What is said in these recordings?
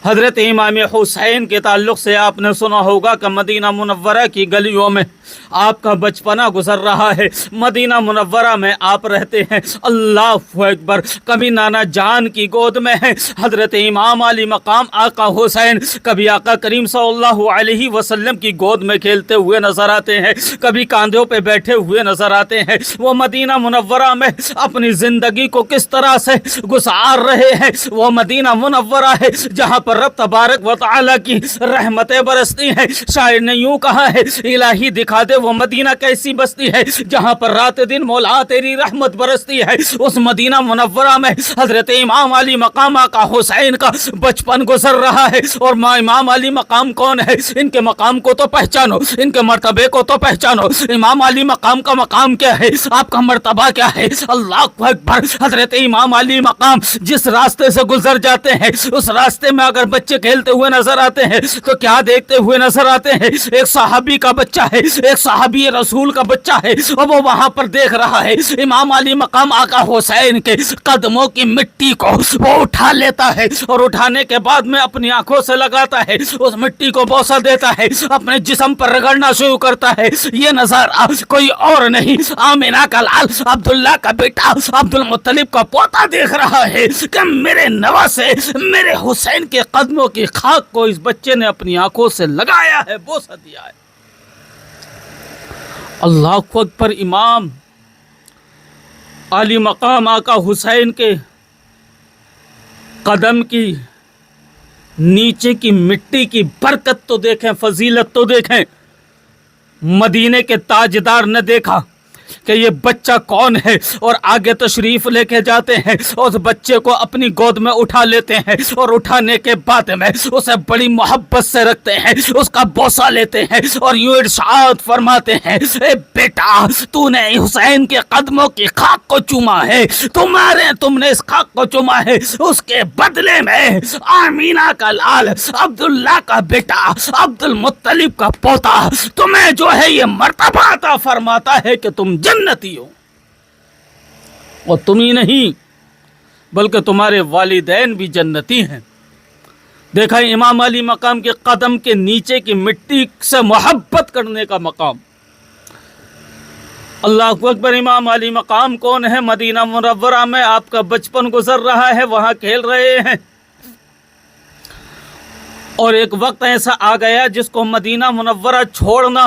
حضرت امام حسین کے تعلق سے آپ نے سنا ہوگا کہ مدینہ منورہ کی گلیوں میں آپ کا بچپنا گزر رہا ہے، مدینہ منورہ میں آپ رہتے ہیں۔ اللہ اکبر، کبھی نانا جان کی گود میں ہیں حضرت امام علی مقام آقا حسین، کبھی آقا کریم صلی اللہ علیہ وسلم کی گود میں کھیلتے ہوئے نظر آتے ہیں، کبھی کاندھوں پہ بیٹھے ہوئے نظر آتے ہیں۔ وہ مدینہ منورہ میں اپنی زندگی کو کس طرح سے گزار رہے ہیں، وہ مدینہ منورہ ہے جہاں پر رب تبارک و تعالیٰ کی رحمتیں برستی ہیں۔ شاعر نے یوں کہا ہے، الہی دکھا دے وہ مدینہ کیسی بستی ہے جہاں پر رات دن مولا تیری رحمت برستی ہے۔ اس مدینہ منورہ میں حضرت امام علی مقام آقا حسین کا بچپن گزر رہا ہے۔ اور امام علی مقام کون ہے؟ ان کے مقام کو تو پہچانو، ان کے مرتبے کو تو پہچانو۔ امام علی مقام کا مقام کیا ہے؟ آپ کا مرتبہ کیا ہے؟ اللہ اکبر، حضرت امام علی مقام جس راستے سے گزر جاتے ہیں، اس راستے میں اگر بچے کھیلتے ہوئے نظر آتے ہیں تو کیا دیکھتے ہوئے نظر آتے ہیں؟ ایک صحابی کا بچہ ہے، ایک صحابی رسول کا بچہ ہے، اور وہ وہاں پر دیکھ رہا ہے امام علی مقام آقا حسین کے قدموں کی مٹی کو وہ اٹھا لیتا ہے، اور اٹھانے کے بعد میں اپنی آنکھوں سے لگاتا ہے، اس مٹی کو بوسہ دیتا ہے، اپنے جسم پر رگڑنا شروع کرتا ہے۔ یہ نظارہ کوئی اور نہیں، آمینہ کا لال، عبداللہ کا بیٹا، عبد المطلب کا پوتا دیکھ رہا ہے کہ میرے نواسے میرے حسین کے قدموں کی خاک کو اس بچے نے اپنی آنکھوں سے لگایا ہے، بوسہ دیا ہے۔ اللہ اکبر، امام علی مقام آقا حسین کے قدم کی نیچے کی مٹی کی برکت تو دیکھیں، فضیلت تو دیکھیں۔ مدینے کے تاجدار نے دیکھا کہ یہ بچہ کون ہے، اور آگے تشریف لے کے جاتے ہیں، اور اس بچے کو اپنی گود میں اٹھا لیتے ہیں، اور اٹھانے کے بعد میں اسے بڑی محبت سے رکھتے ہیں، اس کا بوسہ لیتے ہیں، اور یوں ارشاد فرماتے ہیں، اے بیٹا، تو نے حسین کے قدموں کی خاک کو چوما ہے، تم نے اس خاک کو چوما ہے، اس کے بدلے میں آمینہ کا لال، عبداللہ کا بیٹا، عبد المطلب کا پوتا تمہیں جو ہے یہ مرتبہ عطا فرماتا ہے کہ تم جنتی ہو۔ اور تم ہی نہیں بلکہ تمہارے والدین بھی جنتی ہیں۔ دیکھا امام علی مقام کے قدم کے نیچے کی مٹی سے محبت کرنے کا مقام۔ اللہ اکبر، امام علی مقام کون ہے؟ مدینہ منورہ میں آپ کا بچپن گزر رہا ہے، وہاں کھیل رہے ہیں، اور ایک وقت ایسا آ گیا جس کو مدینہ منورہ چھوڑنا،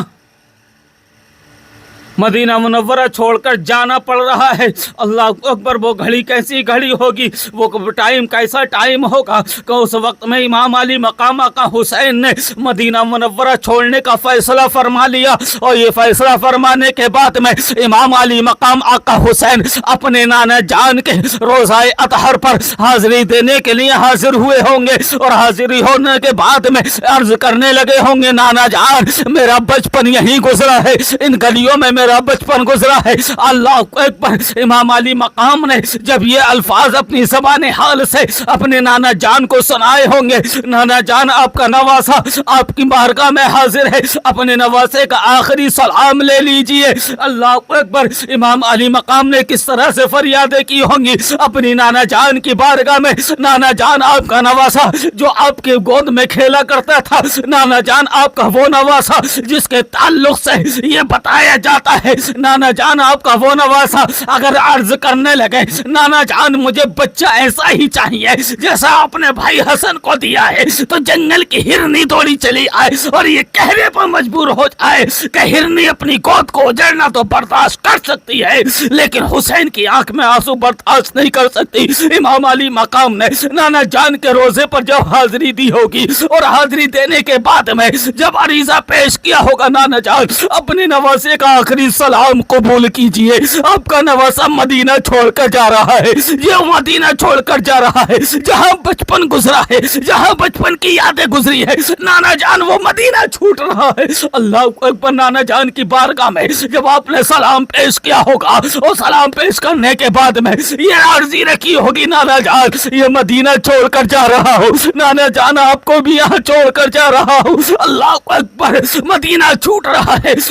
مدینہ منورہ چھوڑ کر جانا پڑ رہا ہے۔ اللہ اکبر، وہ گھڑی کیسی گھڑی ہوگی، وہ ٹائم کیسا ٹائم ہوگا کہ اس وقت میں امام علی مقام آقا حسین نے مدینہ منورہ چھوڑنے کا فیصلہ فرما لیا، اور یہ فیصلہ فرمانے کے بعد میں امام علی مقام آقا حسین اپنے نانا جان کے روزہ اطہر پر حاضری دینے کے لیے حاضر ہوئے ہوں گے، اور حاضری ہونے کے بعد میں عرض کرنے لگے ہوں گے، نانا جان میرا بچپن یہیں گزرا ہے، ان گلیوں میں میرا بچپن گزرا ہے۔ اللہ اکبر، امام علی مقام نے جب یہ الفاظ اپنی زبان حال سے اپنے نانا جان کو سنائے ہوں گے، نانا جان آپ کا نواسا آپ کی بارگاہ میں حاضر ہے، اپنے نواسے کا آخری سلام لے لیجئے۔ اللہ اکبر، امام علی مقام نے کس طرح سے فریادیں کی ہوں گی اپنی نانا جان کی بارگاہ میں، نانا جان آپ کا نواسا جو آپ کے گود میں کھیلا کرتا تھا، نانا جان آپ کا وہ نواسا جس کے تعلق سے یہ بتایا جاتا ہے، نانا جان آپ کا وہ نواسا اگر عرض کرنے لگے، نانا جان مجھے بچہ ایسا ہی چاہیے جیسا اپنے بھائی حسن کو دیا ہے، تو جنگل کی ہرنی دوڑی چلی آئے اور یہ کہنے پر مجبور ہو جائے کہ ہرنی اپنی گود کو اجڑنا تو برداشت کر سکتی ہے لیکن حسین کی آنکھ میں آنسو برداشت نہیں کر سکتی۔ امام علی مقام نے نانا جان کے روزے پر جب حاضری دی ہوگی، اور حاضری دینے کے بعد میں جب عریضہ پیش کیا ہوگا، نانا جان اپنے نواسے کا آخری سلام قبول کیجئے، آپ کا نواسا مدینہ چھوڑ کر جا رہا ہے، یہ مدینہ چھوڑ کر جا رہا ہے جہاں بچپن گزرا ہے، جہاں بچپن کی یادیں گزری ہے، نانا جان وہ مدینہ چھوٹ رہا ہے۔ اللہ اکبر، نانا جان کی بارگاہ میں جب آپ نے سلام پیش کیا ہوگا، اور سلام پیش کرنے کے بعد میں یہ عرضی رکھی ہوگی، نانا جان یہ مدینہ چھوڑ کر جا رہا ہوں، نانا جان آپ کو بھی یہاں چھوڑ کر جا رہا ہوں۔ اللہ اکبر، مدینہ چھوٹ رہا ہے،